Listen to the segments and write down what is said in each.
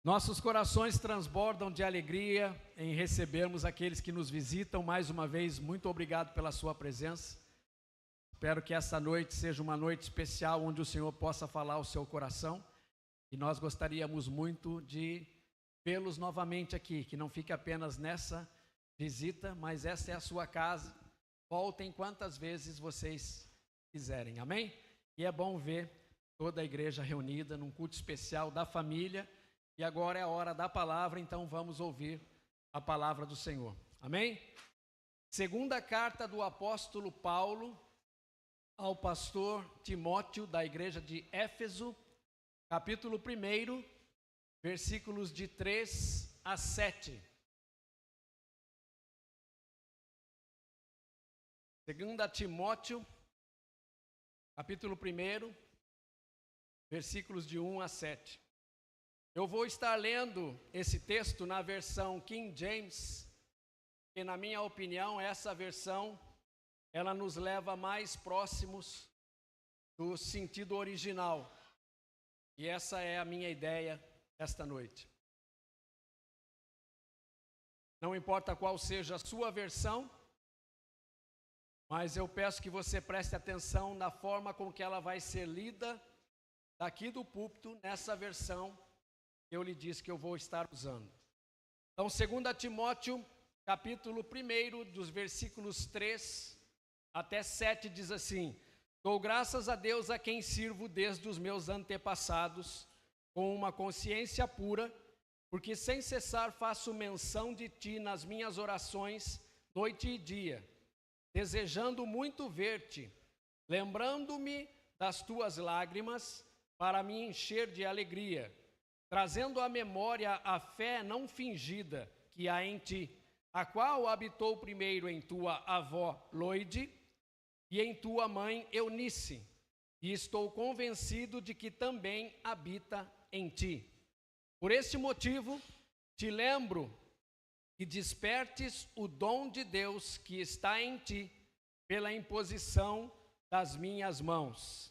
Nossos corações transbordam de alegria em recebermos aqueles que nos visitam. Mais uma vez, muito obrigado pela sua presença. Espero que essa noite seja uma noite especial, onde o Senhor possa falar ao seu coração. E nós gostaríamos muito de vê-los novamente aqui, que não fique apenas nessa visita, mas essa é a sua casa. Voltem quantas vezes vocês quiserem, amém? E é bom ver toda a igreja reunida num culto especial da família. E agora é a hora da palavra, então vamos ouvir a palavra do Senhor. Amém? Segunda carta do apóstolo Paulo ao pastor Timóteo, da igreja de Éfeso, capítulo 1, versículos de 3 a 7. Segunda Timóteo, capítulo 1, versículos de 1 a 7. Eu vou estar lendo esse texto na versão King James, que na minha opinião essa versão, ela nos leva mais próximos do sentido original. E essa é a minha ideia esta noite. Não importa qual seja a sua versão, mas eu peço que você preste atenção na forma com que ela vai ser lida daqui do púlpito, nessa versão eu lhe disse que eu vou estar usando. Então, 2 Timóteo, capítulo 1, dos versículos 3 até 7, diz assim: Dou graças a Deus a quem sirvo desde os meus antepassados, com uma consciência pura, porque sem cessar faço menção de ti nas minhas orações, noite e dia, desejando muito ver-te, lembrando-me das tuas lágrimas, para me encher de alegria, trazendo à memória a fé não fingida que há em ti, a qual habitou primeiro em tua avó Loide e em tua mãe Eunice, e estou convencido de que também habita em ti. Por este motivo, te lembro que despertes o dom de Deus que está em ti, pela imposição das minhas mãos.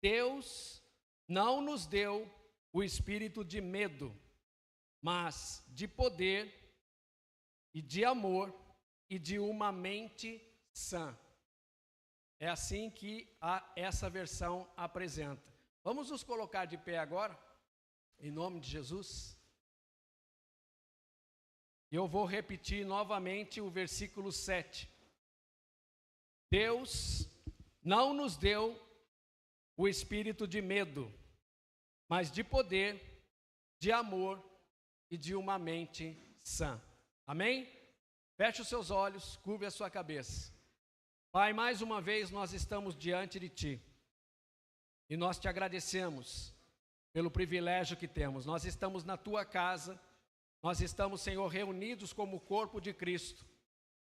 Deus não nos deu o espírito de medo, mas de poder e de amor e de uma mente sã. É assim que essa versão apresenta. Vamos nos colocar de pé agora, em nome de Jesus. Eu vou repetir novamente o versículo 7. Deus não nos deu o espírito de medo, mas de poder, de amor e de uma mente sã. Amém? Feche os seus olhos, curve a sua cabeça. Pai, mais uma vez nós estamos diante de Ti. E nós te agradecemos pelo privilégio que temos. Nós estamos na Tua casa. Nós estamos, Senhor, reunidos como corpo de Cristo.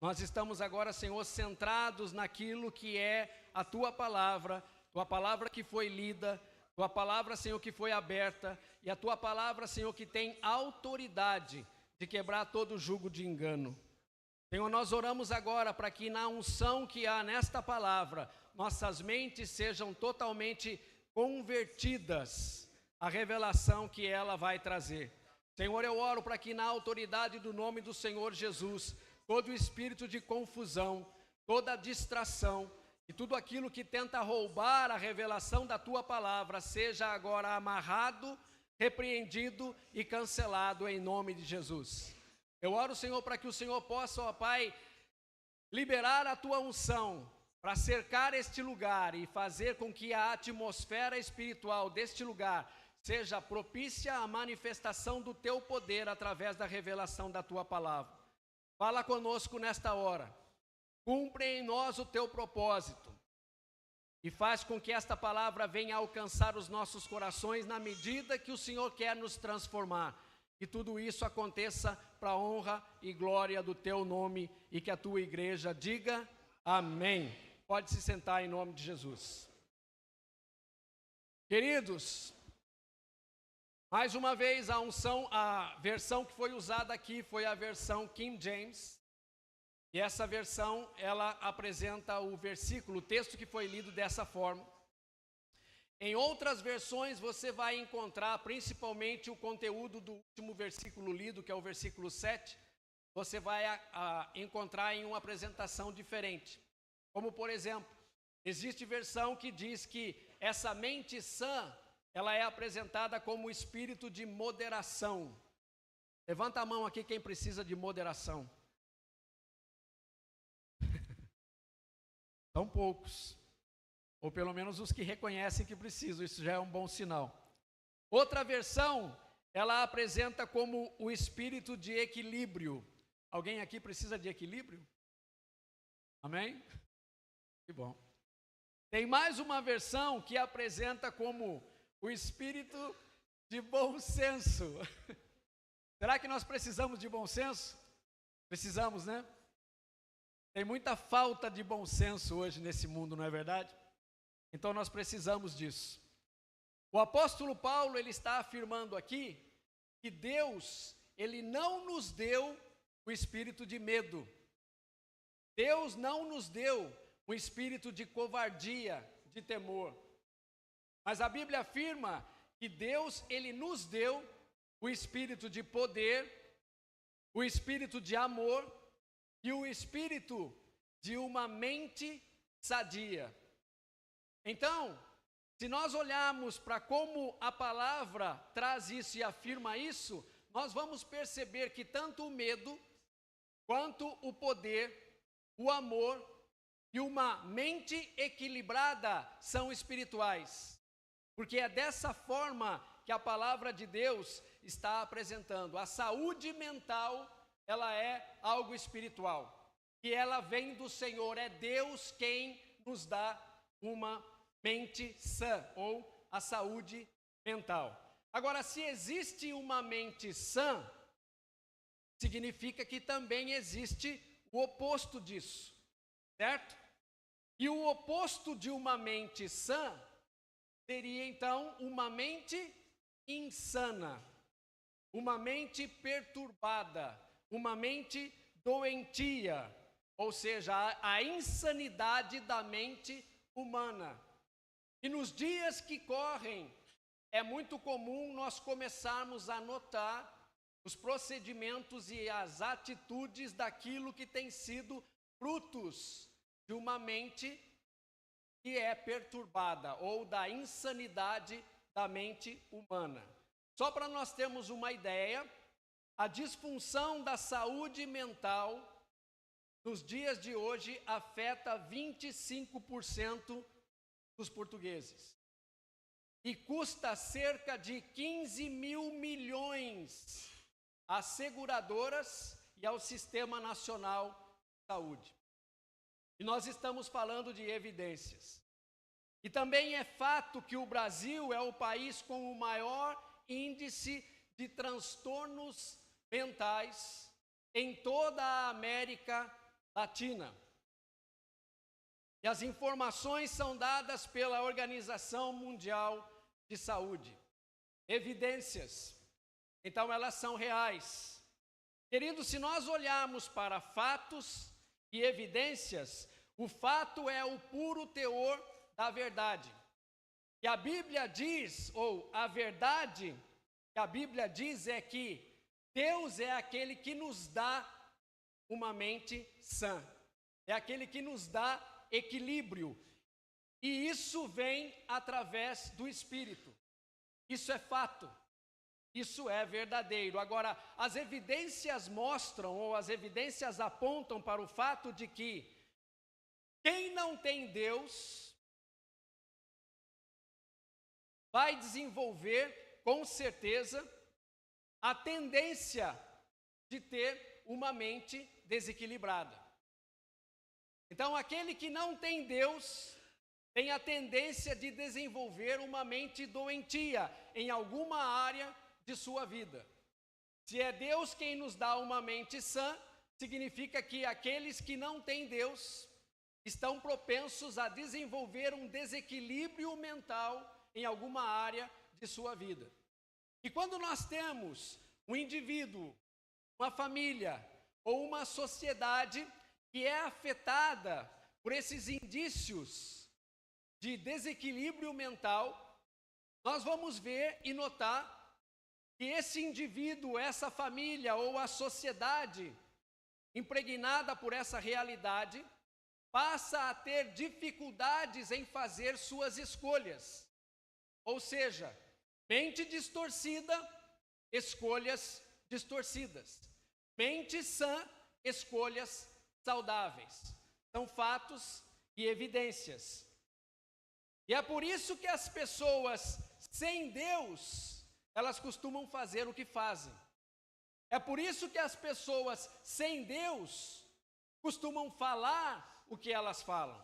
Nós estamos agora, Senhor, centrados naquilo que é a Tua palavra que foi lida, Tua palavra, Senhor, que foi aberta, e a Tua palavra, Senhor, que tem autoridade de quebrar todo jugo de engano. Senhor, nós oramos agora para que na unção que há nesta palavra, nossas mentes sejam totalmente convertidas à revelação que ela vai trazer. Senhor, eu oro para que na autoridade do nome do Senhor Jesus, todo espírito de confusão, toda distração, e tudo aquilo que tenta roubar a revelação da Tua palavra seja agora amarrado, repreendido e cancelado em nome de Jesus. Eu oro, Senhor, para que o Senhor possa, ó Pai, liberar a Tua unção para cercar este lugar e fazer com que a atmosfera espiritual deste lugar seja propícia à manifestação do Teu poder através da revelação da Tua palavra. Fala conosco nesta hora. Cumpre em nós o Teu propósito e faz com que esta palavra venha alcançar os nossos corações na medida que o Senhor quer nos transformar. Que tudo isso aconteça para a honra e glória do Teu nome e que a Tua igreja diga amém. Pode se sentar em nome de Jesus. Queridos, mais uma vez a versão que foi usada aqui foi a versão King James. E essa versão, ela apresenta o versículo, o texto que foi lido dessa forma. Em outras versões você vai encontrar principalmente o conteúdo do último versículo lido, que é o versículo 7, você vai encontrar em uma apresentação diferente. Como por exemplo, existe versão que diz que essa mente sã, ela é apresentada como espírito de moderação. Levanta a mão aqui quem precisa de moderação. São poucos. Ou pelo menos os que reconhecem que precisam, isso já é um bom sinal. Outra versão, ela apresenta como o espírito de equilíbrio. Alguém aqui precisa de equilíbrio? Amém? Que bom. Tem mais uma versão que apresenta como o espírito de bom senso. Será que nós precisamos de bom senso? Precisamos, né? Tem muita falta de bom senso hoje nesse mundo, não é verdade? Então nós precisamos disso. O apóstolo Paulo, ele está afirmando aqui que Deus, ele não nos deu o espírito de medo. Deus não nos deu um espírito de covardia, de temor. Mas a Bíblia afirma que Deus, ele nos deu o espírito de poder, o espírito de amor e o espírito de uma mente sadia. Então, se nós olharmos para como a palavra traz isso e afirma isso, nós vamos perceber que tanto o medo, quanto o poder, o amor e uma mente equilibrada são espirituais. Porque é dessa forma que a palavra de Deus está apresentando. A saúde mental, ela é algo espiritual. E ela vem do Senhor, é Deus quem nos dá uma mente sã, ou a saúde mental. Agora, se existe uma mente sã, significa que também existe o oposto disso, certo? E o oposto de uma mente sã seria então uma mente insana, uma mente perturbada, uma mente doentia, ou seja, a insanidade da mente humana. E nos dias que correm, é muito comum nós começarmos a notar os procedimentos e as atitudes daquilo que tem sido frutos de uma mente que é perturbada, ou da insanidade da mente humana. Só para nós termos uma ideia, a disfunção da saúde mental nos dias de hoje afeta 25% dos portugueses. E custa cerca de 15 mil milhões às seguradoras e ao Sistema Nacional de Saúde. E nós estamos falando de evidências. E também é fato que o Brasil é o país com o maior índice de transtornos mentais em toda a América Latina. E as informações são dadas pela Organização Mundial de Saúde. Evidências. Então elas são reais. Queridos, se nós olharmos para fatos e evidências, o fato é o puro teor da verdade. E a Bíblia diz, ou a verdade que a Bíblia diz é que Deus é aquele que nos dá uma mente sã. É aquele que nos dá equilíbrio. E isso vem através do Espírito. Isso é fato. Isso é verdadeiro. Agora, as evidências mostram, ou as evidências apontam para o fato de que quem não tem Deus vai desenvolver, com certeza, a tendência de ter uma mente desequilibrada. Então, aquele que não tem Deus tem a tendência de desenvolver uma mente doentia em alguma área de sua vida. Se é Deus quem nos dá uma mente sã, significa que aqueles que não têm Deus estão propensos a desenvolver um desequilíbrio mental em alguma área de sua vida. E quando nós temos um indivíduo, uma família ou uma sociedade que é afetada por esses indícios de desequilíbrio mental, nós vamos ver e notar que esse indivíduo, essa família ou a sociedade impregnada por essa realidade, passa a ter dificuldades em fazer suas escolhas. Ou seja, mente distorcida, escolhas distorcidas. Mente sã, escolhas saudáveis. São fatos e evidências. E é por isso que as pessoas sem Deus, elas costumam fazer o que fazem. É por isso que as pessoas sem Deus costumam falar o que elas falam.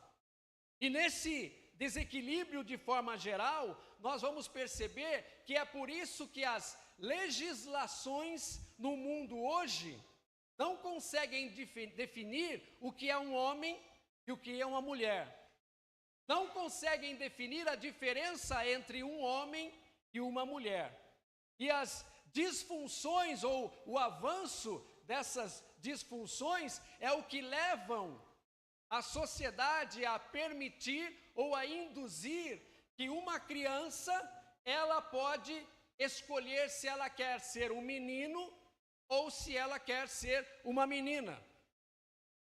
E nesse desequilíbrio de forma geral, nós vamos perceber que é por isso que as legislações no mundo hoje não conseguem definir o que é um homem e o que é uma mulher. Não conseguem definir a diferença entre um homem e uma mulher. E as disfunções ou o avanço dessas disfunções é o que levam a sociedade a permitir ou a induzir que uma criança, ela pode escolher se ela quer ser um menino ou se ela quer ser uma menina.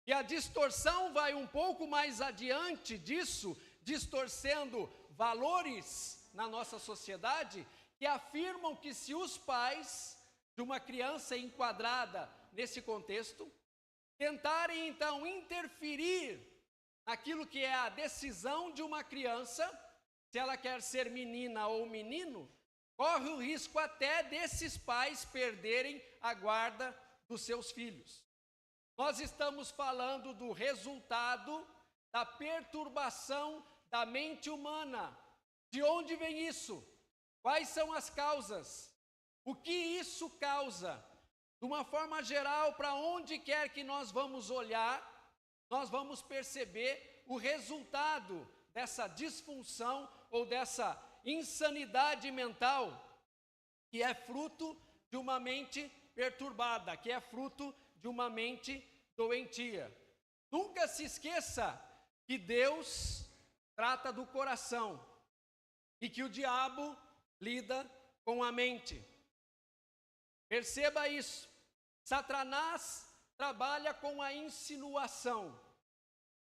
E a distorção vai um pouco mais adiante disso, distorcendo valores na nossa sociedade, que afirmam que se os pais de uma criança enquadrada nesse contexto tentarem então interferir naquilo que é a decisão de uma criança, se ela quer ser menina ou menino, corre o risco até desses pais perderem a guarda dos seus filhos. Nós estamos falando do resultado da perturbação da mente humana. De onde vem isso? Quais são as causas? O que isso causa? De uma forma geral, para onde quer que nós vamos olhar, nós vamos perceber o resultado dessa disfunção ou dessa insanidade mental, que é fruto de uma mente perturbada, que é fruto de uma mente doentia. Nunca se esqueça que Deus trata do coração e que o diabo lida com a mente. Perceba isso. Satanás trabalha com a insinuação.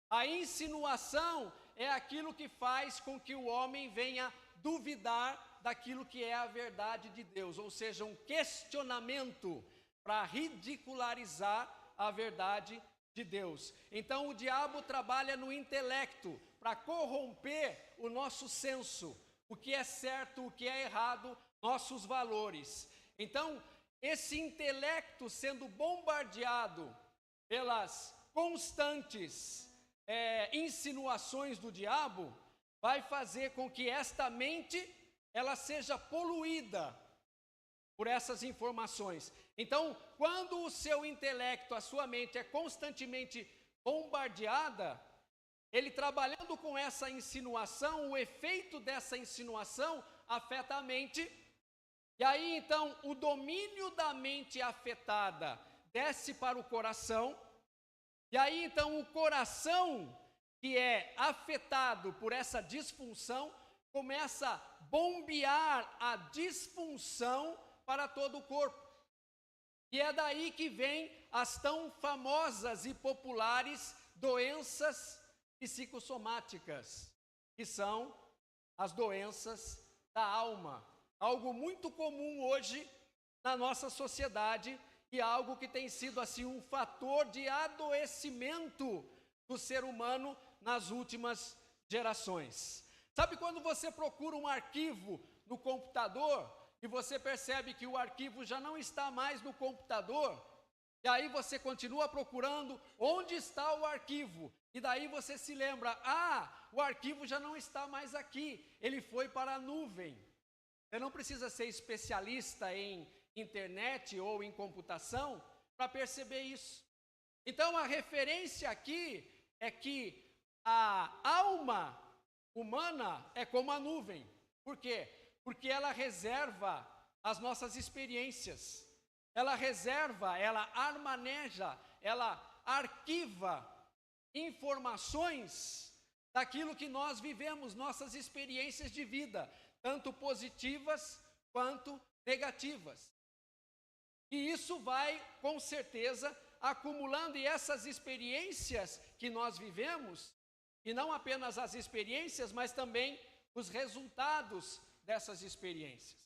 A insinuação é aquilo que faz com que o homem venha duvidar daquilo que é a verdade de Deus, ou seja, um questionamento para ridicularizar a verdade de Deus. Então o diabo trabalha no intelecto para corromper o nosso senso, o que é certo, o que é errado, nossos valores. Então, esse intelecto sendo bombardeado pelas constantes insinuações do diabo, vai fazer com que esta mente ela seja poluída por essas informações. Então, quando o seu intelecto, a sua mente é constantemente bombardeada, ele trabalhando com essa insinuação, o efeito dessa insinuação afeta a mente. E aí, então, o domínio da mente afetada desce para o coração. E aí, então, o coração que é afetado por essa disfunção começa a bombear a disfunção para todo o corpo. E é daí que vem as tão famosas e populares doenças psicossomáticas, que são as doenças da alma. Algo muito comum hoje na nossa sociedade e algo que tem sido assim um fator de adoecimento do ser humano nas últimas gerações. Sabe quando você procura um arquivo no computador e você percebe que o arquivo já não está mais no computador, e aí você continua procurando onde está o arquivo, e daí você se lembra, o arquivo já não está mais aqui, ele foi para a nuvem. Você não precisa ser especialista em internet ou em computação para perceber isso. Então a referência aqui é que a alma humana é como a nuvem. Por quê? Porque ela reserva as nossas experiências. Ela reserva, ela armaneja, ela arquiva informações daquilo que nós vivemos, nossas experiências de vida. tanto positivas quanto negativas. E isso vai, com certeza, acumulando, e essas experiências que nós vivemos, e não apenas as experiências, mas também os resultados dessas experiências.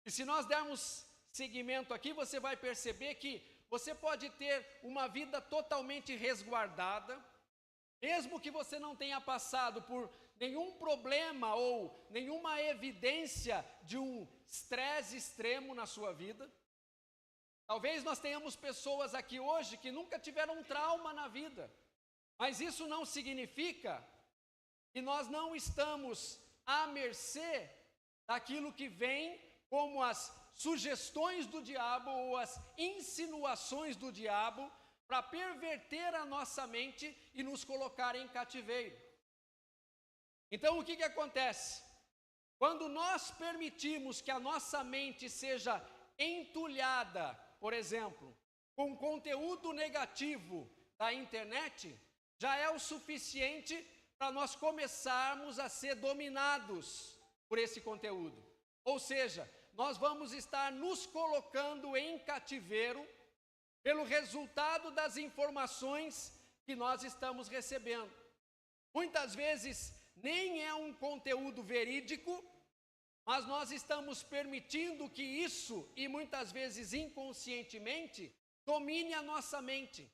E se nós dermos seguimento aqui, você vai perceber que você pode ter uma vida totalmente resguardada, mesmo que você não tenha passado por nenhum problema ou nenhuma evidência de um estresse extremo na sua vida. Talvez nós tenhamos pessoas aqui hoje que nunca tiveram um trauma na vida, mas isso não significa que nós não estamos à mercê daquilo que vem como as sugestões do diabo ou as insinuações do diabo para perverter a nossa mente e nos colocar em cativeiro. Então, o que acontece? Quando nós permitimos que a nossa mente seja entulhada, por exemplo, com conteúdo negativo da internet, já é o suficiente para nós começarmos a ser dominados por esse conteúdo. Ou seja, nós vamos estar nos colocando em cativeiro pelo resultado das informações que nós estamos recebendo. Muitas vezes nem é um conteúdo verídico, mas nós estamos permitindo que isso, e muitas vezes inconscientemente, domine a nossa mente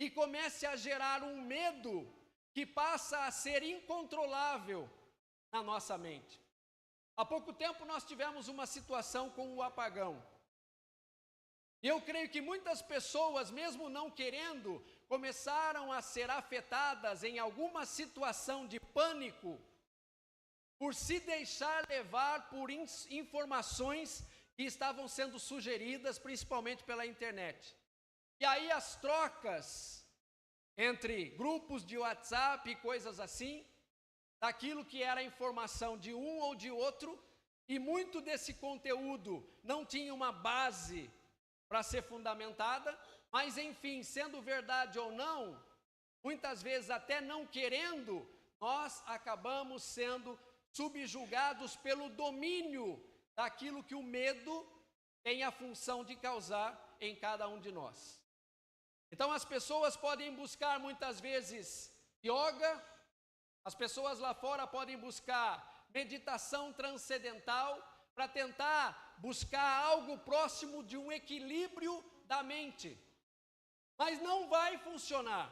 e comece a gerar um medo que passa a ser incontrolável na nossa mente. Há pouco tempo nós tivemos uma situação com o apagão. E eu creio que muitas pessoas, mesmo não querendo, começaram a ser afetadas em alguma situação de pânico por se deixar levar por informações que estavam sendo sugeridas, principalmente pela internet. E aí as trocas entre grupos de WhatsApp e coisas assim, daquilo que era informação de um ou de outro, e muito desse conteúdo não tinha uma base para ser fundamentada, mas enfim, sendo verdade ou não, muitas vezes até não querendo, nós acabamos sendo subjugados pelo domínio daquilo que o medo tem a função de causar em cada um de nós. Então as pessoas podem buscar muitas vezes yoga, as pessoas lá fora podem buscar meditação transcendental para tentar buscar algo próximo de um equilíbrio da mente. Mas não vai funcionar,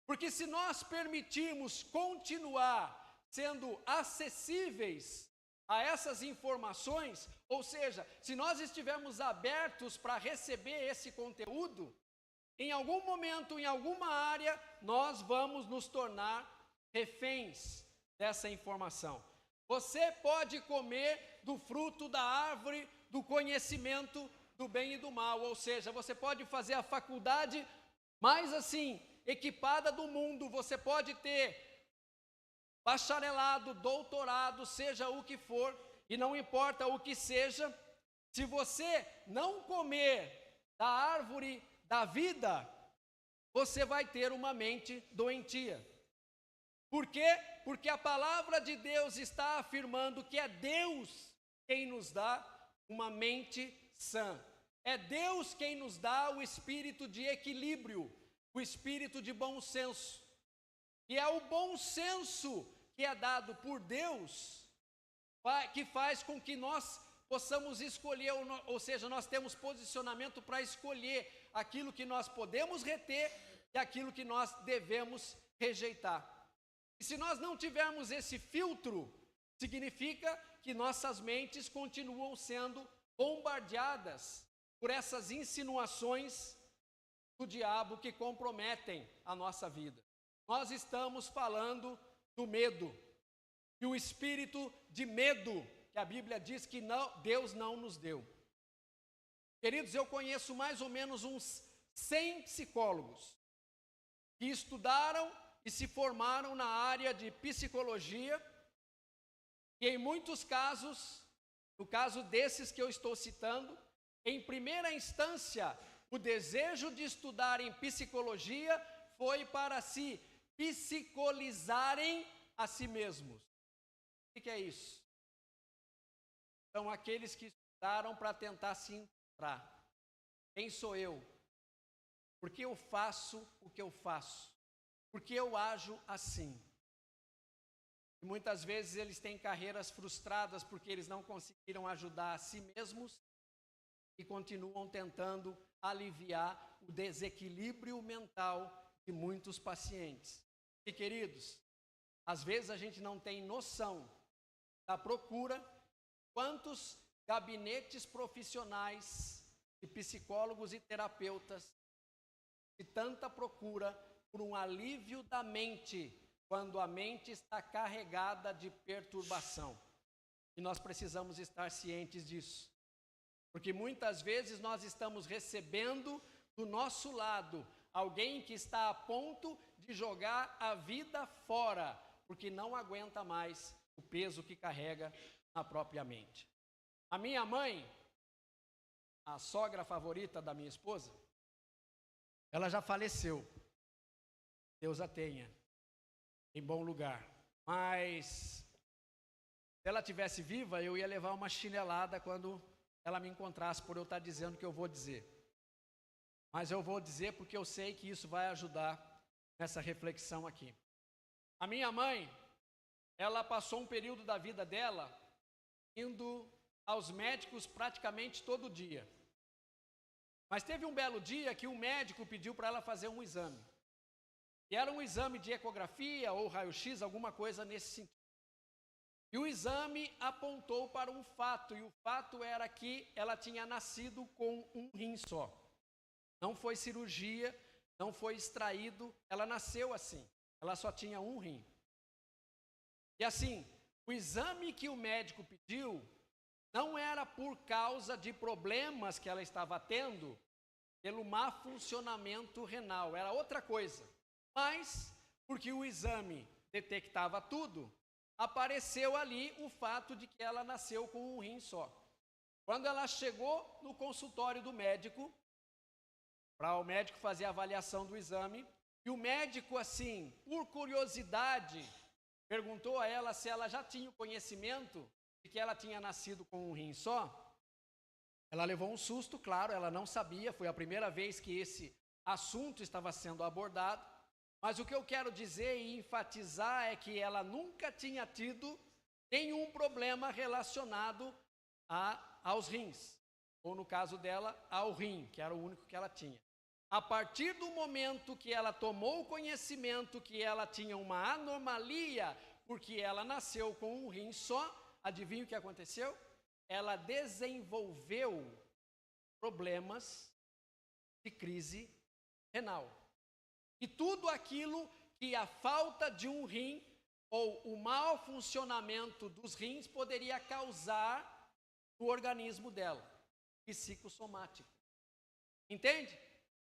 porque se nós permitirmos continuar sendo acessíveis a essas informações, ou seja, se nós estivermos abertos para receber esse conteúdo, em algum momento, em alguma área, nós vamos nos tornar reféns dessa informação. Você pode comer do fruto da árvore do conhecimento do bem e do mal, ou seja, você pode fazer a faculdade mais assim, equipada do mundo, você pode ter bacharelado, doutorado, seja o que for, e não importa o que seja, se você não comer da árvore da vida, você vai ter uma mente doentia. Por quê? Porque a palavra de Deus está afirmando que é Deus quem nos dá uma mente sã. É Deus quem nos dá o espírito de equilíbrio, o espírito de bom senso. E é o bom senso que é dado por Deus que faz com que nós possamos escolher, ou seja, nós temos posicionamento para escolher aquilo que nós podemos reter e aquilo que nós devemos rejeitar. E se nós não tivermos esse filtro, significa que nossas mentes continuam sendo bombardeadas por essas insinuações do diabo que comprometem a nossa vida. Nós estamos falando do medo, e o espírito de medo que a Bíblia diz que Deus não nos deu. Queridos, eu conheço mais ou menos uns 100 psicólogos que estudaram e se formaram na área de psicologia, e em muitos casos, no caso desses que eu estou citando, em primeira instância, o desejo de estudar em psicologia foi para se psicolizarem a si mesmos. O que é isso? São aqueles que estudaram para tentar se encontrar. Quem sou eu? Por que eu faço o que eu faço? Por que eu ajo assim? E muitas vezes eles têm carreiras frustradas porque eles não conseguiram ajudar a si mesmos e continuam tentando aliviar o desequilíbrio mental de muitos pacientes. E queridos, às vezes a gente não tem noção da procura, quantos gabinetes profissionais de psicólogos e terapeutas de tanta procura por um alívio da mente, quando a mente está carregada de perturbação. E nós precisamos estar cientes disso. Porque muitas vezes nós estamos recebendo do nosso lado alguém que está a ponto de jogar a vida fora, porque não aguenta mais o peso que carrega na própria mente. A minha mãe, a sogra favorita da minha esposa, ela já faleceu. Deus a tenha em bom lugar. Mas se ela tivesse viva, eu ia levar uma chinelada quando ela me encontrasse por eu estar dizendo o que eu vou dizer. Mas eu vou dizer porque eu sei que isso vai ajudar nessa reflexão aqui. A minha mãe, ela passou um período da vida dela indo aos médicos praticamente todo dia. Mas teve um belo dia que o médico pediu para ela fazer um exame. E era um exame de ecografia ou raio-x, alguma coisa nesse sentido. E o exame apontou para um fato, e o fato era que ela tinha nascido com um rim só. Não foi cirurgia, não foi extraído, ela nasceu assim. Ela só tinha um rim. E assim, o exame que o médico pediu não era por causa de problemas que ela estava tendo, pelo má funcionamento renal, era outra coisa. Mas, porque o exame detectava tudo, apareceu ali o fato de que ela nasceu com um rim só. Quando ela chegou no consultório do médico, para o médico fazer a avaliação do exame, e o médico, assim, por curiosidade, perguntou a ela se ela já tinha o conhecimento de que ela tinha nascido com um rim só. Ela levou um susto, claro, ela não sabia, foi a primeira vez que esse assunto estava sendo abordado. Mas o que eu quero dizer e enfatizar é que ela nunca tinha tido nenhum problema relacionado aos rins. Ou no caso dela, ao rim, que era o único que ela tinha. A partir do momento que ela tomou conhecimento que ela tinha uma anomalia, porque ela nasceu com um rim só, adivinha o que aconteceu? Ela desenvolveu problemas de crise renal. E tudo aquilo que a falta de um rim ou o mau funcionamento dos rins poderia causar no organismo dela, psicossomático. Entende?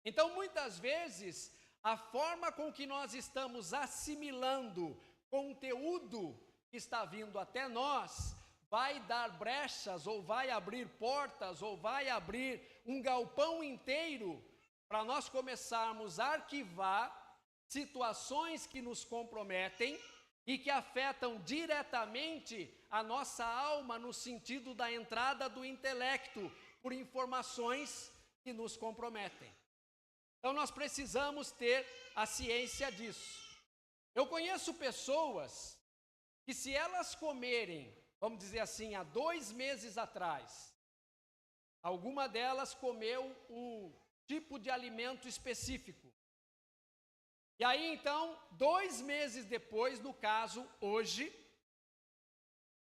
Então, muitas vezes, a forma com que nós estamos assimilando conteúdo que está vindo até nós vai dar brechas, ou vai abrir portas, ou vai abrir um galpão inteiro para nós começarmos a arquivar situações que nos comprometem e que afetam diretamente a nossa alma no sentido da entrada do intelecto por informações que nos comprometem. Então nós precisamos ter a ciência disso. Eu conheço pessoas que, se elas comerem, vamos dizer assim, há 2 meses atrás, alguma delas comeu um tipo de alimento específico. E aí então, 2 meses depois, no caso, hoje,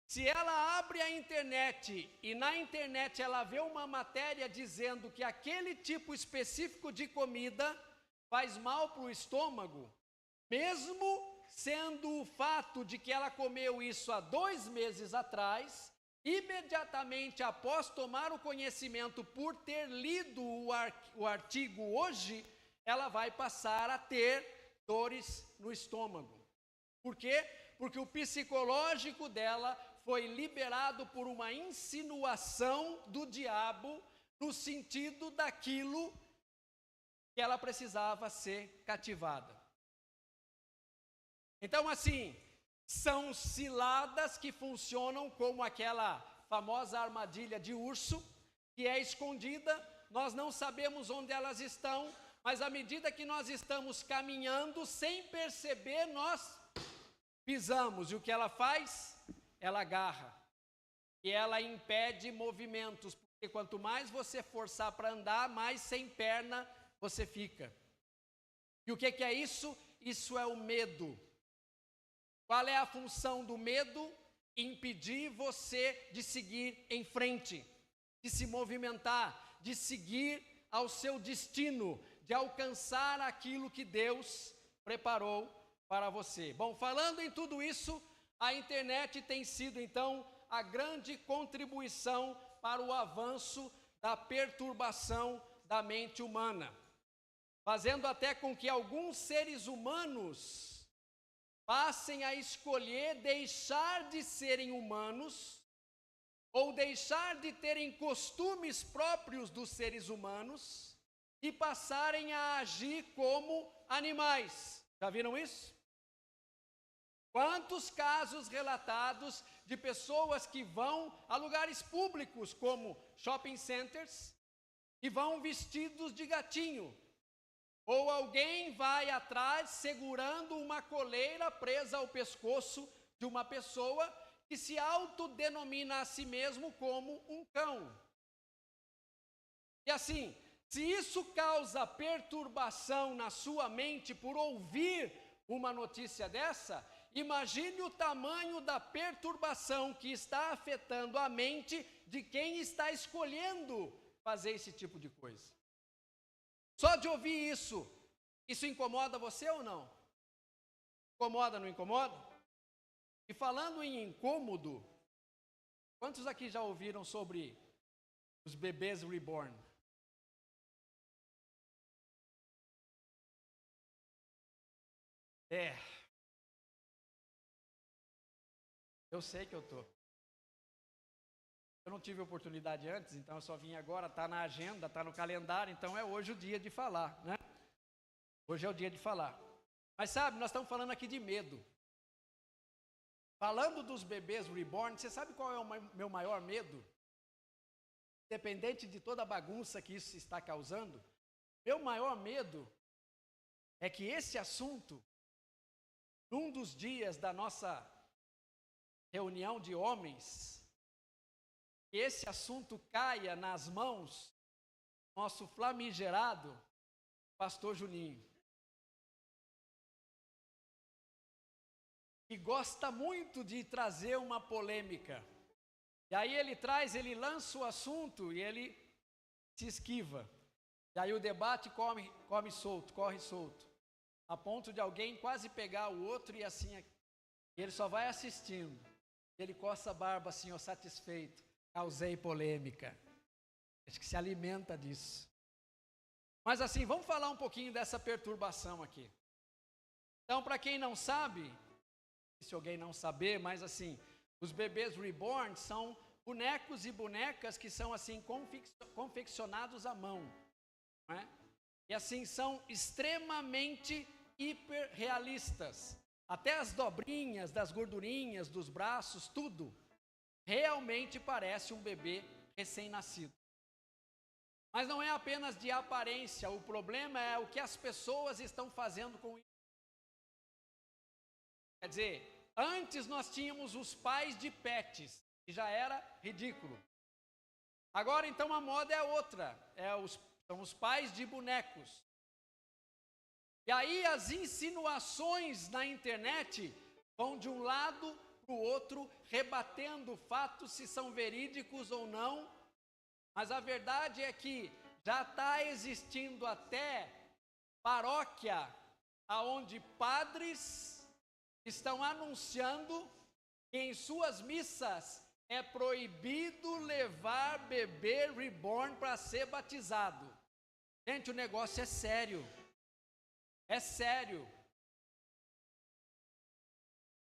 se ela abre a internet e na internet ela vê uma matéria dizendo que aquele tipo específico de comida faz mal para o estômago, mesmo sendo o fato de que ela comeu isso há 2 meses atrás, imediatamente após tomar o conhecimento por ter lido o artigo hoje, ela vai passar a ter dores no estômago. Por quê? Porque o psicológico dela foi liberado por uma insinuação do diabo no sentido daquilo que ela precisava ser cativada. Então, assim, são ciladas que funcionam como aquela famosa armadilha de urso, que é escondida, nós não sabemos onde elas estão, mas à medida que nós estamos caminhando, sem perceber, nós pisamos. E o que ela faz? Ela agarra. E ela impede movimentos, porque quanto mais você forçar para andar, mais sem perna você fica. E o que é isso? Isso é o medo. Qual é a função do medo? Impedir você de seguir em frente, de se movimentar, de seguir ao seu destino, de alcançar aquilo que Deus preparou para você. Bom, falando em tudo isso, a internet tem sido então a grande contribuição para o avanço da perturbação da mente humana, fazendo até com que alguns seres humanos passem a escolher deixar de serem humanos ou deixar de terem costumes próprios dos seres humanos e passarem a agir como animais. Já viram isso? Quantos casos relatados de pessoas que vão a lugares públicos como shopping centers e vão vestidos de gatinho? Ou alguém vai atrás segurando uma coleira presa ao pescoço de uma pessoa que se autodenomina a si mesmo como um cão. E assim, se isso causa perturbação na sua mente por ouvir uma notícia dessa, imagine o tamanho da perturbação que está afetando a mente de quem está escolhendo fazer esse tipo de coisa. Só de ouvir isso incomoda você ou não? Incomoda, não incomoda? E falando em incômodo, quantos aqui já ouviram sobre os bebês reborn? Eu sei que eu tô. Eu não tive oportunidade antes, então eu só vim agora, está na agenda, está no calendário, então é hoje o dia de falar, né? Hoje é o dia de falar. Mas sabe, nós estamos falando aqui de medo. Falando dos bebês reborn, você sabe qual é o meu maior medo? Independente de toda a bagunça que isso está causando, meu maior medo é que esse assunto, num dos dias da nossa reunião de homens, que esse assunto caia nas mãos do nosso famigerado pastor Juninho, que gosta muito de trazer uma polêmica. E aí ele lança o assunto e ele se esquiva. E aí o debate corre solto, a ponto de alguém quase pegar o outro e assim, ele só vai assistindo. Ele coça a barba assim, ó, satisfeito. Causei polêmica. Acho que se alimenta disso. Mas assim, vamos falar um pouquinho dessa perturbação aqui. Então, para quem não sabe, se alguém não saber, mas assim, os bebês reborn são bonecos e bonecas que são assim confeccionados à mão, não é? E assim são extremamente hiperrealistas. Até as dobrinhas das gordurinhas dos braços, tudo realmente parece um bebê recém-nascido. Mas não é apenas de aparência, o problema é o que as pessoas estão fazendo com isso. Quer dizer, antes nós tínhamos os pais de pets, que já era ridículo. Agora então a moda é outra, são os pais de bonecos. E aí as insinuações na internet vão de um lado para o outro, rebatendo fatos se são verídicos ou não, mas a verdade é que já está existindo até paróquia, aonde padres estão anunciando que em suas missas é proibido levar bebê reborn para ser batizado. Gente, o negócio é sério. É sério.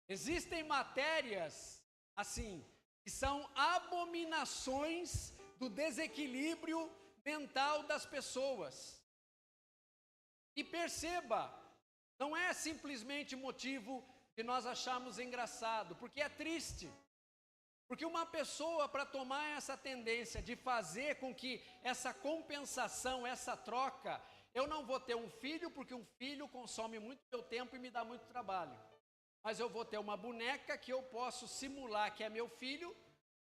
Existem matérias, assim, que são abominações do desequilíbrio mental das pessoas. E perceba, não é simplesmente motivo de nós acharmos engraçado, porque é triste. Porque uma pessoa, para tomar essa tendência de fazer com que essa compensação, essa troca, eu não vou ter um filho, porque um filho consome muito meu tempo e me dá muito trabalho. Mas eu vou ter uma boneca que eu posso simular que é meu filho,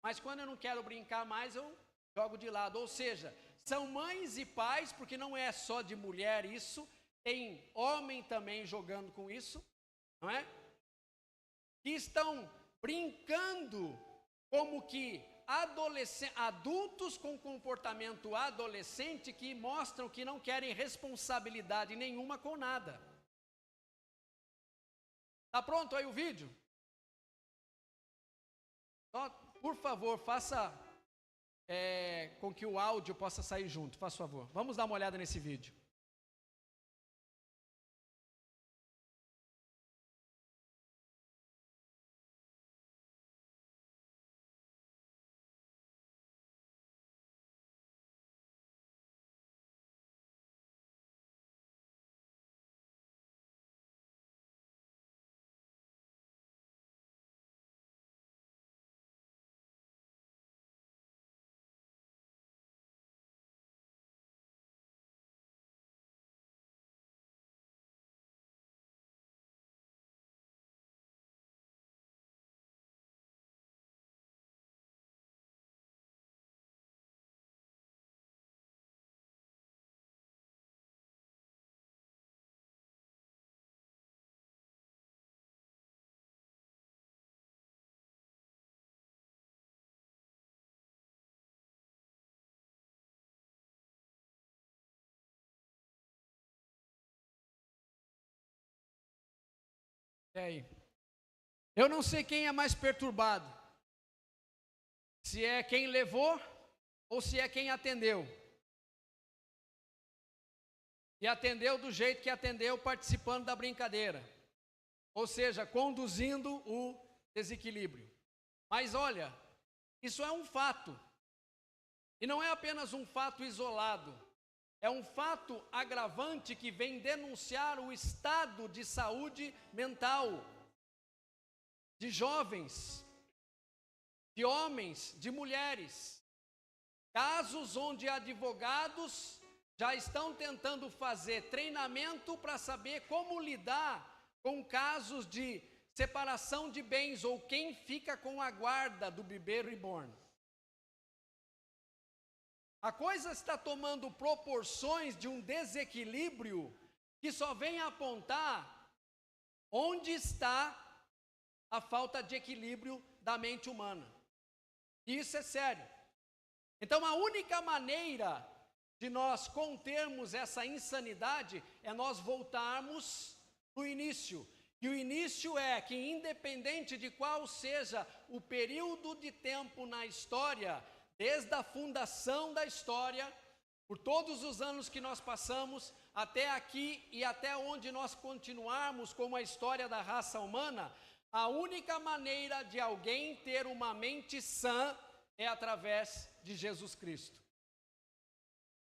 mas quando eu não quero brincar mais, eu jogo de lado. Ou seja, são mães e pais, porque não é só de mulher isso, tem homem também jogando com isso, não é? Que estão brincando como que adultos com comportamento adolescente que mostram que não querem responsabilidade nenhuma com nada. Tá pronto aí o vídeo? Só, por favor, faça com que o áudio possa sair junto, faz favor. Vamos dar uma olhada nesse vídeo. E aí? Eu não sei quem é mais perturbado. Se é quem levou ou se é quem atendeu. E atendeu do jeito que atendeu, participando da brincadeira. Ou seja, conduzindo o desequilíbrio. Mas olha, isso é um fato. E não é apenas um fato isolado. É um fato agravante que vem denunciar o estado de saúde mental de jovens, de homens, de mulheres. Casos onde advogados já estão tentando fazer treinamento para saber como lidar com casos de separação de bens ou quem fica com a guarda do bebê reborn. A coisa está tomando proporções de um desequilíbrio que só vem apontar onde está a falta de equilíbrio da mente humana. E isso é sério. Então, a única maneira de nós contermos essa insanidade é nós voltarmos para o início. E o início é que, independente de qual seja o período de tempo na história, desde a fundação da história, por todos os anos que nós passamos, até aqui e até onde nós continuarmos como a história da raça humana, a única maneira de alguém ter uma mente sã é através de Jesus Cristo.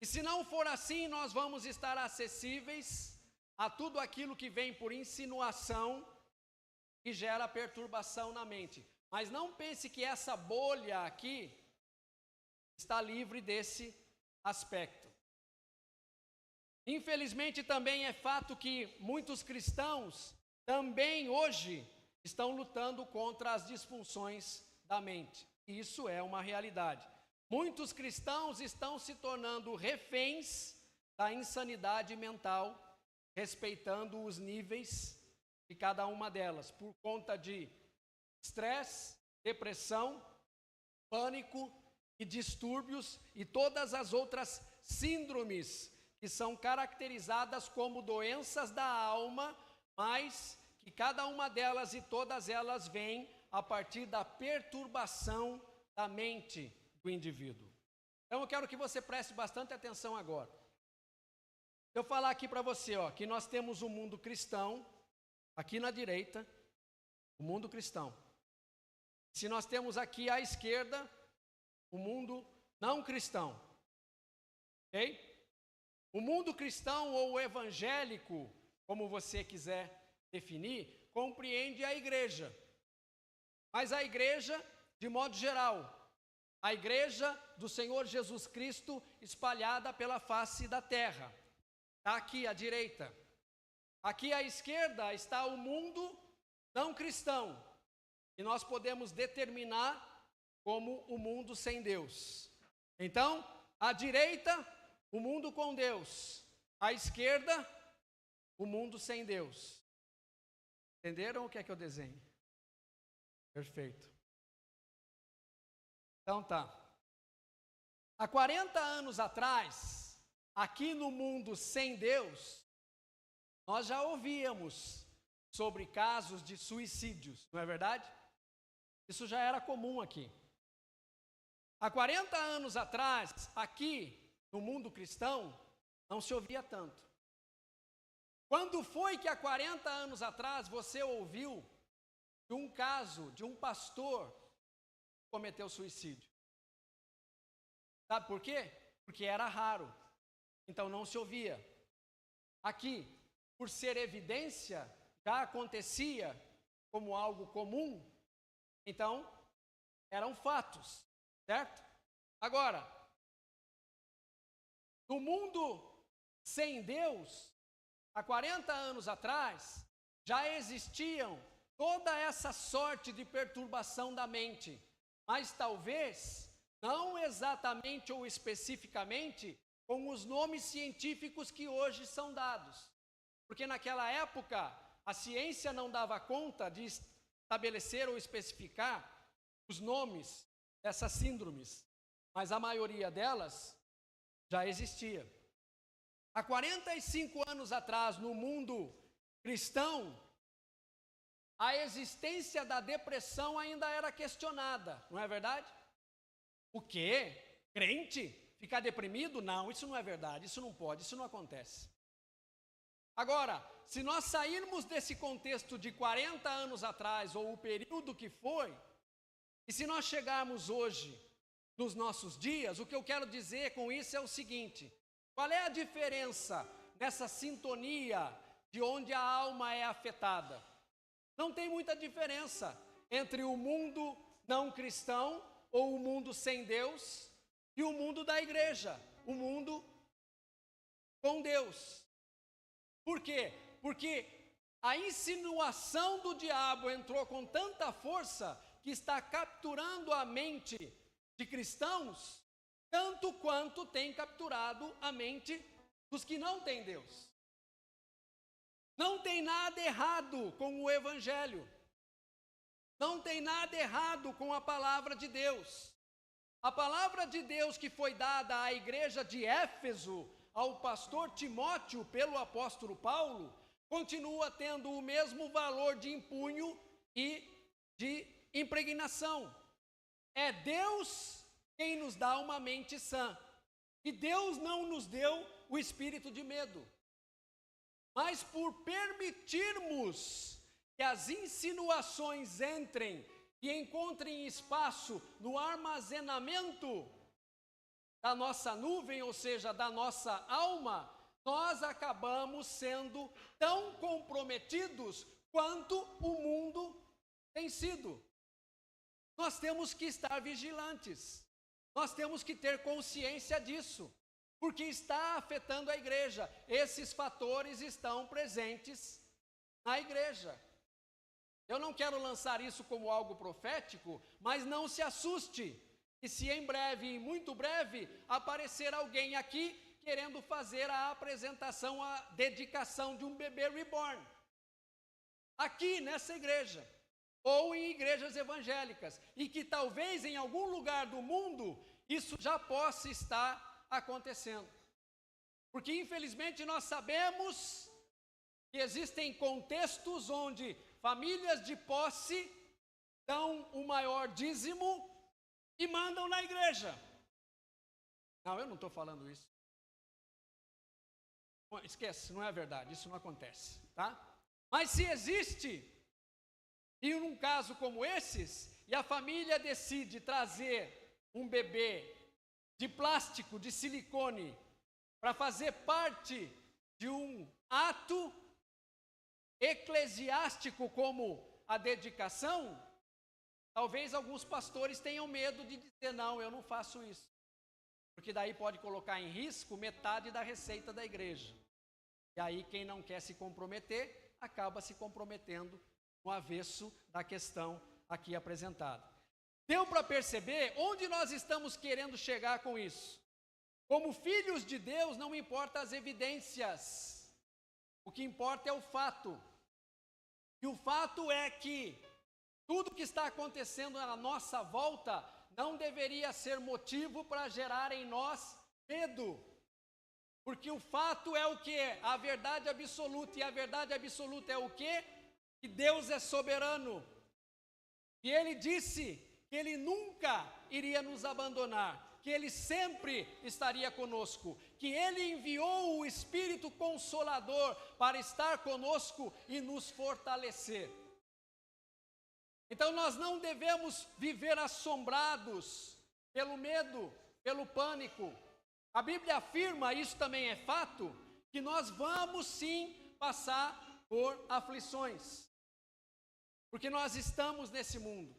E se não for assim, nós vamos estar acessíveis a tudo aquilo que vem por insinuação e gera perturbação na mente. Mas não pense que essa bolha aqui está livre desse aspecto. Infelizmente também é fato que muitos cristãos também hoje estão lutando contra as disfunções da mente. Isso é uma realidade. Muitos cristãos estão se tornando reféns da insanidade mental, respeitando os níveis de cada uma delas, por conta de estresse, depressão, pânico e distúrbios e todas as outras síndromes que são caracterizadas como doenças da alma, mas que cada uma delas e todas elas vêm a partir da perturbação da mente do indivíduo. Então eu quero que você preste bastante atenção agora. Eu falar aqui para você, que nós temos um mundo cristão, aqui na direita, o mundo cristão. Se nós temos aqui à esquerda, o mundo não cristão. Ok? O mundo cristão ou evangélico, como você quiser definir, compreende a igreja. Mas a igreja, de modo geral, a igreja do Senhor Jesus Cristo espalhada pela face da terra. Está aqui à direita. Aqui à esquerda está o mundo não cristão, e nós podemos determinar como o mundo sem Deus. Então, à direita, o mundo com Deus. À esquerda, o mundo sem Deus. Entenderam o que é que eu desenho? Perfeito. Então tá. Há 40 anos atrás, aqui no mundo sem Deus, nós já ouvíamos sobre casos de suicídios, não é verdade? Isso já era comum aqui. Há 40 anos atrás, aqui no mundo cristão, não se ouvia tanto. Quando foi que há 40 anos atrás você ouviu de um caso de um pastor que cometeu suicídio? Sabe por quê? Porque era raro, então não se ouvia. Aqui, por ser evidência, já acontecia como algo comum, então eram fatos, certo? Agora, no mundo sem Deus, há 40 anos atrás, já existiam toda essa sorte de perturbação da mente, mas talvez não exatamente ou especificamente com os nomes científicos que hoje são dados. Porque naquela época, a ciência não dava conta de estabelecer ou especificar os nomes dessas síndromes, mas a maioria delas já existia. Há 45 anos atrás, no mundo cristão, a existência da depressão ainda era questionada, não é verdade? O quê? Crente? Ficar deprimido? Não, isso não é verdade, isso não pode, isso não acontece. Agora, se nós sairmos desse contexto de 40 anos atrás, ou o período que foi, e se nós chegarmos hoje, nos nossos dias, o que eu quero dizer com isso é o seguinte: qual é a diferença nessa sintonia de onde a alma é afetada? Não tem muita diferença entre o mundo não cristão, ou o mundo sem Deus, e o mundo da igreja, o mundo com Deus. Por quê? Porque a insinuação do diabo entrou com tanta força que está capturando a mente de cristãos, tanto quanto tem capturado a mente dos que não têm Deus. Não tem nada errado com o Evangelho. Não tem nada errado com a palavra de Deus. A palavra de Deus que foi dada à igreja de Éfeso, ao pastor Timóteo pelo apóstolo Paulo, continua tendo o mesmo valor de empunho e de impregnação. É Deus quem nos dá uma mente sã. E Deus não nos deu o espírito de medo. Mas por permitirmos que as insinuações entrem e encontrem espaço no armazenamento da nossa nuvem, ou seja, da nossa alma, nós acabamos sendo tão comprometidos quanto o mundo tem sido. Nós temos que estar vigilantes, nós temos que ter consciência disso, porque está afetando a igreja. Esses fatores estão presentes na igreja. Eu não quero lançar isso como algo profético, mas não se assuste, e se em breve, em muito breve, aparecer alguém aqui querendo fazer a apresentação, a dedicação de um bebê reborn, aqui nessa igreja, ou em igrejas evangélicas, e que talvez em algum lugar do mundo isso já possa estar acontecendo. Porque infelizmente nós sabemos que existem contextos onde famílias de posse dão o maior dízimo e mandam na igreja. Não, eu não estou falando isso. Esquece, não é verdade, isso não acontece, tá? Mas se existe, e num caso como esses, e a família decide trazer um bebê de plástico, de silicone, para fazer parte de um ato eclesiástico como a dedicação, talvez alguns pastores tenham medo de dizer, não, eu não faço isso. Porque daí pode colocar em risco metade da receita da igreja. E aí quem não quer se comprometer, acaba se comprometendo no avesso da questão aqui apresentada. Deu para perceber onde nós estamos querendo chegar com isso? Como filhos de Deus, não importa as evidências. O que importa é o fato. E o fato é que tudo que está acontecendo à nossa volta não deveria ser motivo para gerar em nós medo. Porque o fato é o quê? A verdade absoluta. E a verdade absoluta é o quê? Que Deus é soberano. E Ele disse que Ele nunca iria nos abandonar, que Ele sempre estaria conosco, que Ele enviou o Espírito Consolador para estar conosco e nos fortalecer. Então nós não devemos viver assombrados pelo medo, pelo pânico. A Bíblia afirma, isso também é fato, que nós vamos sim passar por aflições, porque nós estamos nesse mundo.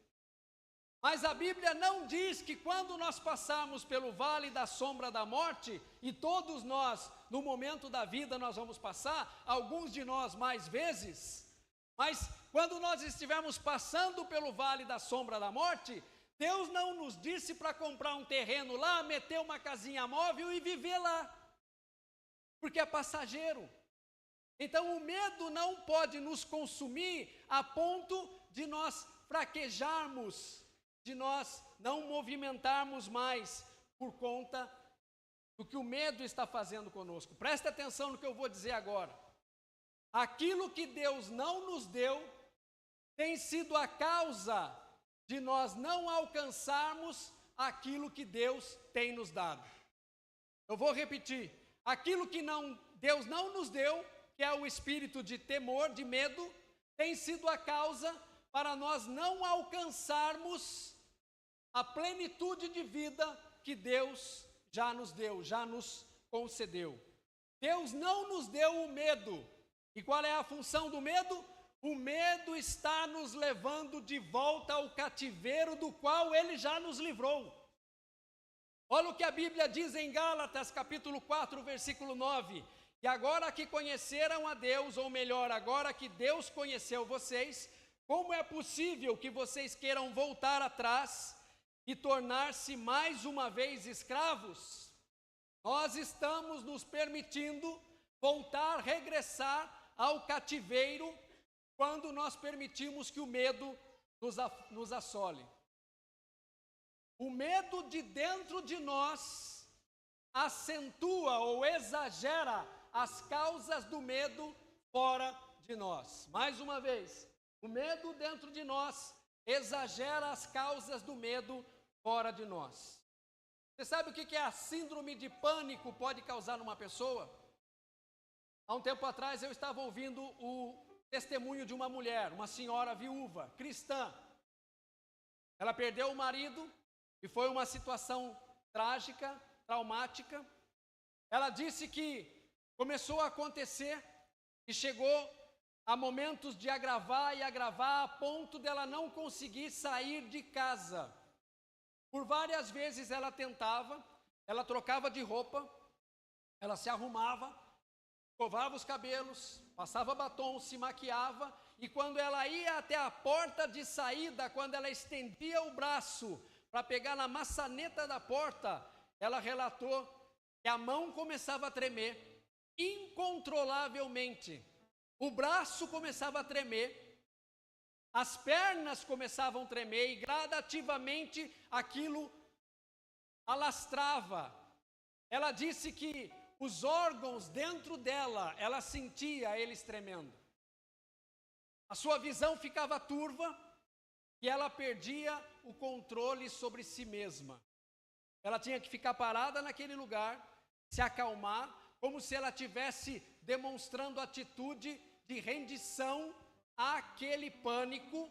Mas a Bíblia não diz que quando nós passarmos pelo vale da sombra da morte, e todos nós, no momento da vida, nós vamos passar, alguns de nós mais vezes, mas quando nós estivermos passando pelo vale da sombra da morte, Deus não nos disse para comprar um terreno lá, meter uma casinha móvel e viver lá, porque é passageiro. Então o medo não pode nos consumir a ponto de nós fraquejarmos, de nós não movimentarmos mais por conta do que o medo está fazendo conosco. Presta atenção no que eu vou dizer agora. Aquilo que Deus não nos deu tem sido a causa de nós não alcançarmos aquilo que Deus tem nos dado. Eu vou repetir. Aquilo que Deus não nos deu, que é o espírito de temor, de medo, tem sido a causa para nós não alcançarmos a plenitude de vida que Deus já nos deu, já nos concedeu. Deus não nos deu o medo. E qual é a função do medo? O medo está nos levando de volta ao cativeiro do qual Ele já nos livrou. Olha o que a Bíblia diz em Gálatas, capítulo 4, versículo 9. E agora que conheceram a Deus, ou melhor, agora que Deus conheceu vocês, como é possível que vocês queiram voltar atrás e tornar-se mais uma vez escravos? Nós estamos nos permitindo voltar, regressar ao cativeiro, quando nós permitimos que o medo nos assole. O medo de dentro de nós acentua ou exagera as causas do medo fora de nós. Mais uma vez, o medo dentro de nós exagera as causas do medo fora de nós. Você sabe o que a síndrome de pânico pode causar numa pessoa? Há um tempo atrás eu estava ouvindo o testemunho de uma mulher, uma senhora viúva, cristã. Ela perdeu o marido e foi uma situação trágica, traumática. Ela disse que começou a acontecer e chegou a momentos de agravar e agravar a ponto dela não conseguir sair de casa. Por várias vezes ela tentava, ela trocava de roupa, ela se arrumava, escovava os cabelos, passava batom, se maquiava, e quando ela ia até a porta de saída, quando ela estendia o braço para pegar na maçaneta da porta, ela relatou que a mão começava a tremer incontrolavelmente. O braço começava a tremer, as pernas começavam a tremer e gradativamente aquilo alastrava. Ela disse que os órgãos dentro dela, ela sentia eles tremendo. A sua visão ficava turva e ela perdia o controle sobre si mesma. Ela tinha que ficar parada naquele lugar, se acalmar, como se ela estivesse demonstrando atitude de rendição àquele pânico.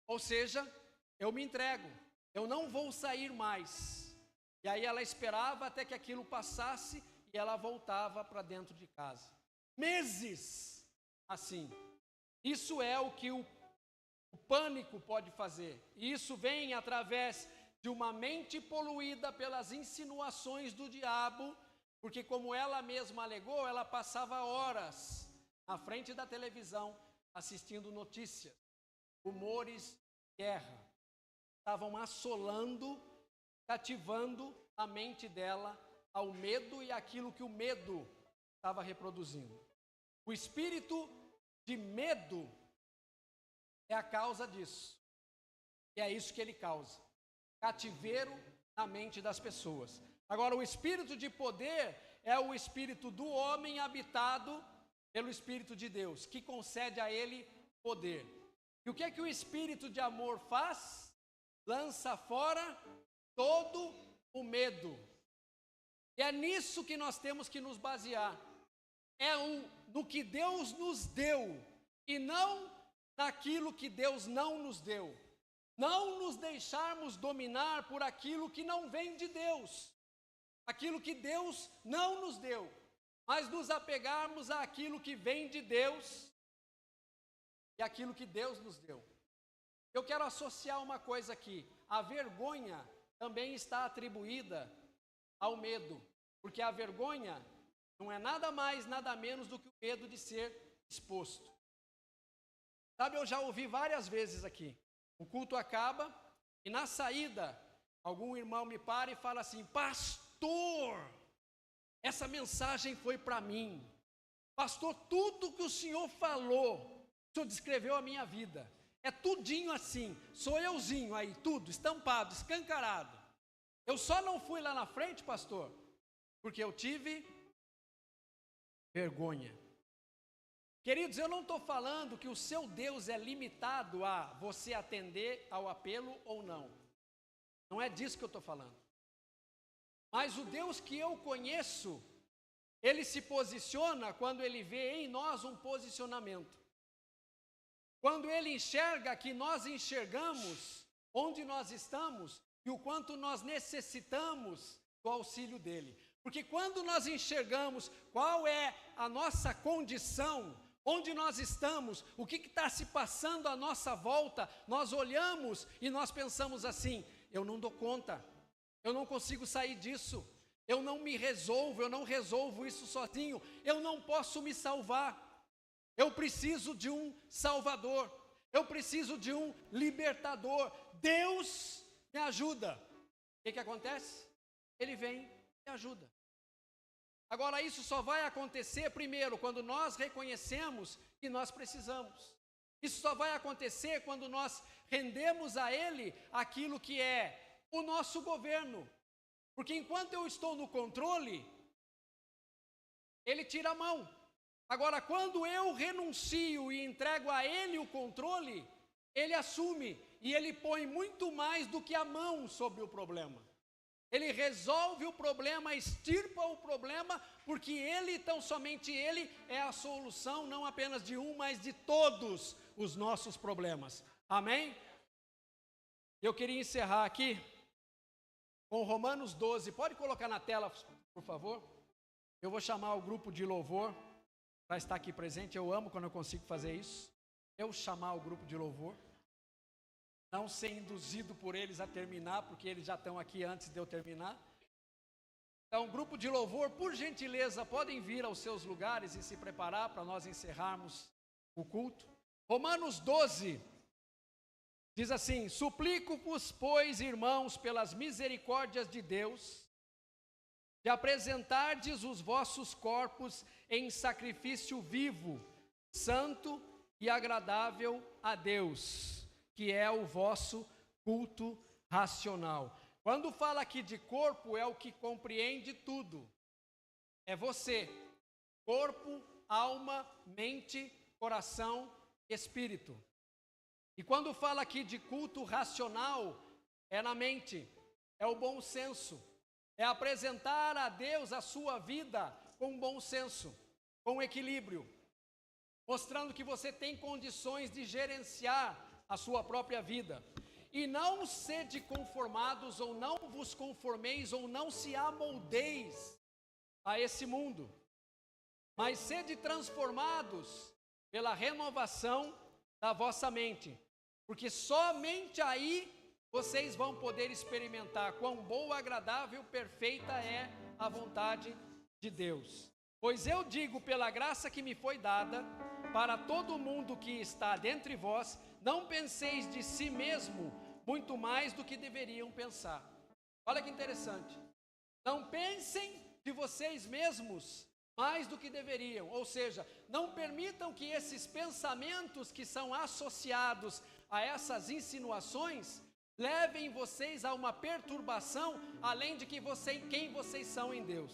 Ou seja, eu me entrego, eu não vou sair mais. E aí ela esperava até que aquilo passasse e ela voltava para dentro de casa. Meses assim. Isso é o que o pânico pode fazer. E isso vem através de uma mente poluída pelas insinuações do diabo, porque como ela mesma alegou, ela passava horas na frente da televisão assistindo notícias, rumores, guerra. Estavam assolando, cativando a mente dela ao medo e aquilo que o medo estava reproduzindo. O espírito de medo é a causa disso. E é isso que ele causa. Cativeiro na mente das pessoas. Agora, o espírito de poder é o espírito do homem habitado pelo Espírito de Deus, que concede a ele poder. E o que é que o espírito de amor faz? Lança fora todo o medo. E é nisso que nós temos que nos basear. É no que Deus nos deu e não naquilo que Deus não nos deu. Não nos deixarmos dominar por aquilo que não vem de Deus. Aquilo que Deus não nos deu. Mas nos apegarmos àquilo que vem de Deus e aquilo que Deus nos deu. Eu quero associar uma coisa aqui. A vergonha também está atribuída ao medo. Porque a vergonha não é nada mais, nada menos do que o medo de ser exposto. Sabe, eu já ouvi várias vezes aqui. O culto acaba e na saída, algum irmão me para e fala assim: pastor, essa mensagem foi para mim. Pastor, tudo que o senhor falou, o senhor descreveu a minha vida. É tudinho assim, sou euzinho aí, tudo, estampado, escancarado. Eu só não fui lá na frente, pastor, porque eu tive vergonha. Queridos, eu não estou falando que o seu Deus é limitado a você atender ao apelo ou não. Não é disso que eu estou falando. Mas o Deus que eu conheço, ele se posiciona quando ele vê em nós um posicionamento. Quando ele enxerga que nós enxergamos onde nós estamos e o quanto nós necessitamos do auxílio dele. Porque quando nós enxergamos qual é a nossa condição, onde nós estamos, o que está se passando à nossa volta, nós olhamos e nós pensamos assim: eu não dou conta, eu não consigo sair disso, eu não me resolvo, eu não resolvo isso sozinho, eu não posso me salvar, eu preciso de um Salvador, eu preciso de um libertador, Deus me ajuda. O que acontece? Ele vem e ajuda. Agora, isso só vai acontecer, primeiro, quando nós reconhecemos que nós precisamos. Isso só vai acontecer quando nós rendemos a Ele aquilo que é o nosso governo. Porque enquanto eu estou no controle, Ele tira a mão. Agora, quando eu renuncio e entrego a Ele o controle, Ele assume e Ele põe muito mais do que a mão sobre o problema. Ele resolve o problema, extirpa o problema, porque Ele, tão somente Ele, é a solução, não apenas de um, mas de todos os nossos problemas. Amém? Eu queria encerrar aqui com Romanos 12. Pode colocar na tela, por favor? Eu vou chamar o grupo de louvor para estar aqui presente. Eu amo quando eu consigo fazer isso. Eu chamar o grupo de louvor. Não ser induzido por eles a terminar, porque eles já estão aqui antes de eu terminar. Então, grupo de louvor, por gentileza, podem vir aos seus lugares e se preparar para nós encerrarmos o culto. Romanos 12 diz assim: suplico-vos, pois, irmãos, pelas misericórdias de Deus, de apresentardes os vossos corpos em sacrifício vivo, santo e agradável a Deus, que é o vosso culto racional. Quando fala aqui de corpo, é o que compreende tudo. É você, corpo, alma, mente, coração, espírito. E quando fala aqui de culto racional, é na mente, é o bom senso. É apresentar a Deus a sua vida com bom senso, com equilíbrio, mostrando que você tem condições de gerenciar a sua própria vida. E não sede conformados, ou não vos conformeis, ou não se amoldeis a esse mundo, mas sede transformados pela renovação da vossa mente, porque somente aí vocês vão poder experimentar quão boa, agradável, perfeita é a vontade de Deus. Pois eu digo, pela graça que me foi dada, para todo mundo que está dentre vós, não penseis de si mesmo muito mais do que deveriam pensar. Olha que interessante. Não pensem de vocês mesmos mais do que deveriam, ou seja, não permitam que esses pensamentos que são associados a essas insinuações levem vocês a uma perturbação além de quem vocês são em Deus.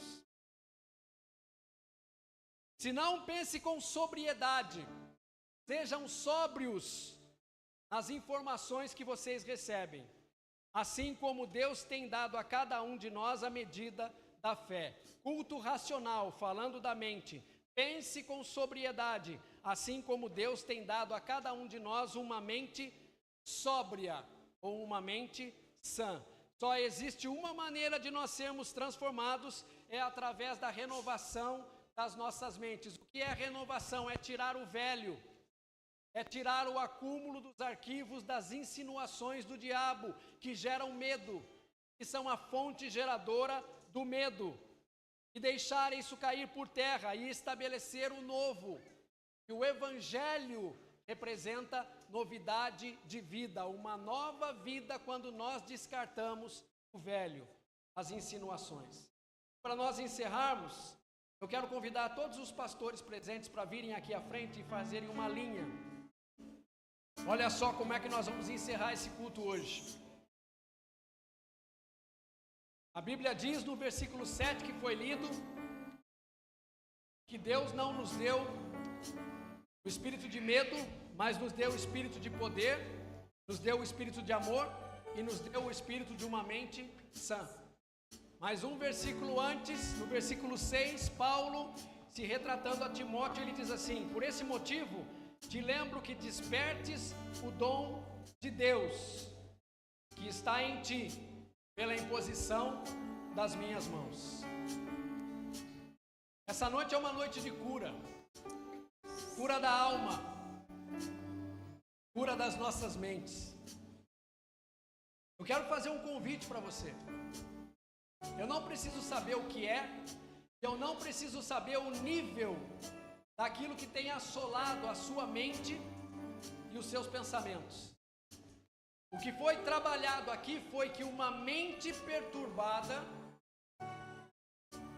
Se não, pense com sobriedade, sejam sóbrios nas informações que vocês recebem, assim como Deus tem dado a cada um de nós a medida da fé. Culto racional, falando da mente, pense com sobriedade, assim como Deus tem dado a cada um de nós uma mente sóbria ou uma mente sã. Só existe uma maneira de nós sermos transformados, é através da renovação das nossas mentes. O que é renovação? É tirar o velho, é tirar o acúmulo dos arquivos das insinuações do diabo, que geram medo, que são a fonte geradora do medo, e deixar isso cair por terra e estabelecer o novo. E o Evangelho representa novidade de vida, uma nova vida quando nós descartamos o velho, as insinuações. Para nós encerrarmos, eu quero convidar todos os pastores presentes para virem aqui à frente e fazerem uma linha. Olha só como é que nós vamos encerrar esse culto hoje. A Bíblia diz no versículo 7 que foi lido, que Deus não nos deu o espírito de medo, mas nos deu o espírito de poder, nos deu o espírito de amor e nos deu o espírito de uma mente sã. Mas um versículo antes, no versículo 6, Paulo, se retratando a Timóteo, ele diz assim: por esse motivo, te lembro que despertes o dom de Deus, que está em ti, pela imposição das minhas mãos. Essa noite é uma noite de cura, cura da alma, cura das nossas mentes. Eu quero fazer um convite para você. Eu não preciso saber o que é, eu não preciso saber o nível daquilo que tem assolado a sua mente e os seus pensamentos. O que foi trabalhado aqui foi que uma mente perturbada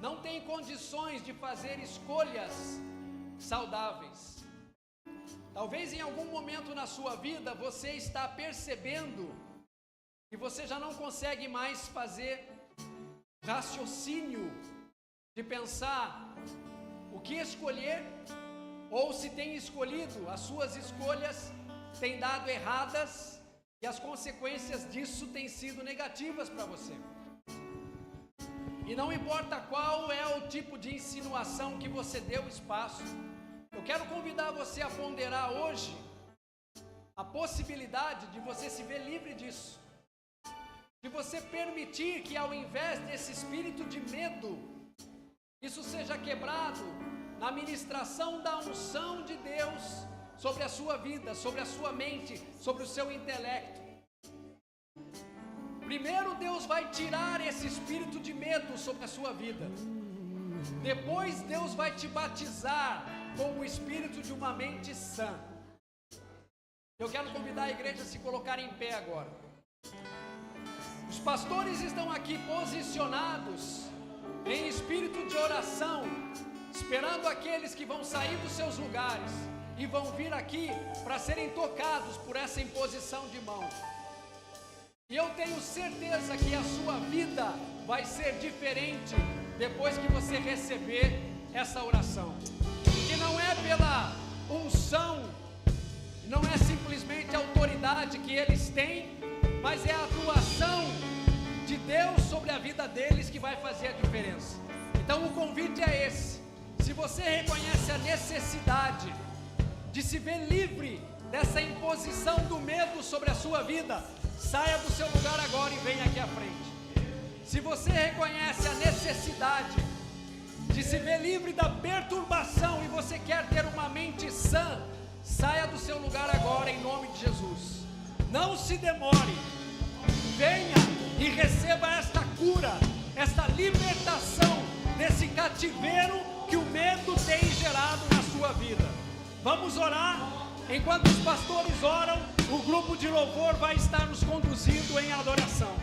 não tem condições de fazer escolhas saudáveis. Talvez em algum momento na sua vida você está percebendo que você já não consegue mais fazer raciocínio de pensar o que escolher, ou se tem escolhido, as suas escolhas têm dado erradas e as consequências disso têm sido negativas para você. E não importa qual é o tipo de insinuação que você deu espaço, eu quero convidar você a ponderar hoje a possibilidade de você se ver livre disso, de você permitir que, ao invés desse espírito de medo, isso seja quebrado na ministração da unção de Deus sobre a sua vida, sobre a sua mente, sobre o seu intelecto. Primeiro Deus vai tirar esse espírito de medo sobre a sua vida. Depois Deus vai te batizar com o espírito de uma mente sã. Eu quero convidar a igreja a se colocar em pé agora. Os pastores estão aqui posicionados em espírito de oração, esperando aqueles que vão sair dos seus lugares e vão vir aqui para serem tocados por essa imposição de mão. E eu tenho certeza que a sua vida vai ser diferente depois que você receber essa oração. Que não é pela unção, não é simplesmente a autoridade que eles têm, mas é a atuação de Deus sobre a vida deles que vai fazer a diferença. Então o convite é esse. Se você reconhece a necessidade de se ver livre dessa imposição do medo sobre a sua vida, saia do seu lugar agora e venha aqui à frente. Se você reconhece a necessidade de se ver livre da perturbação e você quer ter uma mente sã, saia do seu lugar agora em nome de Jesus. Não se demore. Venha e receba esta cura, esta libertação desse cativeiro que o medo tem gerado na sua vida. Vamos orar? Enquanto os pastores oram, o grupo de louvor vai estar nos conduzindo em adoração.